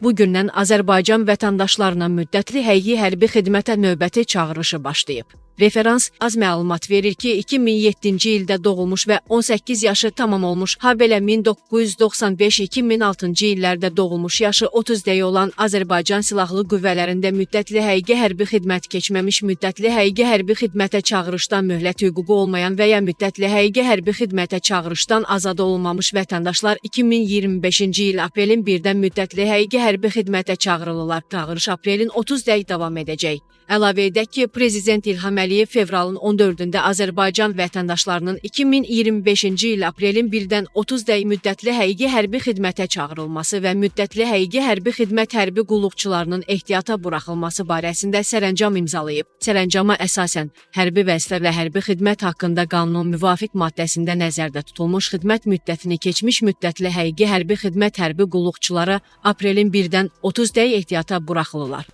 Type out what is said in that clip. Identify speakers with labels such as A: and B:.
A: Bu gündən Azərbaycan vətəndaşlarına müddətli həqiqi hərbi xidmətə növbəti çağırışı başlayıb. Referans az məlumat verir ki, 2007-ci ildə doğulmuş və 18 yaşı tamam olmuş, habelə 1995-2006-cı illərdə doğulmuş, yaşı 30 dəyə olan Azərbaycan Silahlı Qüvvələrində müddətli həqiqi hərbi xidmət keçməmiş, müddətli həqiqi hərbi xidmətə çağırışdan möhlət hüququ olmayan və ya müddətli həqiqi hərbi xidmətə çağırışdan azad olunmamış vətəndaşlar 2025-ci il aprelin 1-dən müddətli həqiqi hərbi xidmətə çağırılırlar. Çağırış aprelin 30 dəyə davam edəcək. Əlavə edək ki, Prezident İlham Əliyev fevralın 14-də Azərbaycan vətəndaşlarının 2025-ci il aprelin 1-dən 30 dəyə müddətli həqiqi hərbi xidmətə çağırılması və müddətli həqiqi hərbi xidmət hərbi qulluqçularının ehtiyata buraxılması barəsində sərəncam imzalayıb. Sərəncama əsasən hərbi vəzifə və hərbi xidmət haqqında qanunun müvafiq maddəsində nəzərdə tutulmuş xidmət müddətini keçmiş müddətli həqiqi hərbi xidmət hərbi qulluqçulara aprelin 1-dən 30 dəyə ehtiyata buraxılırlar.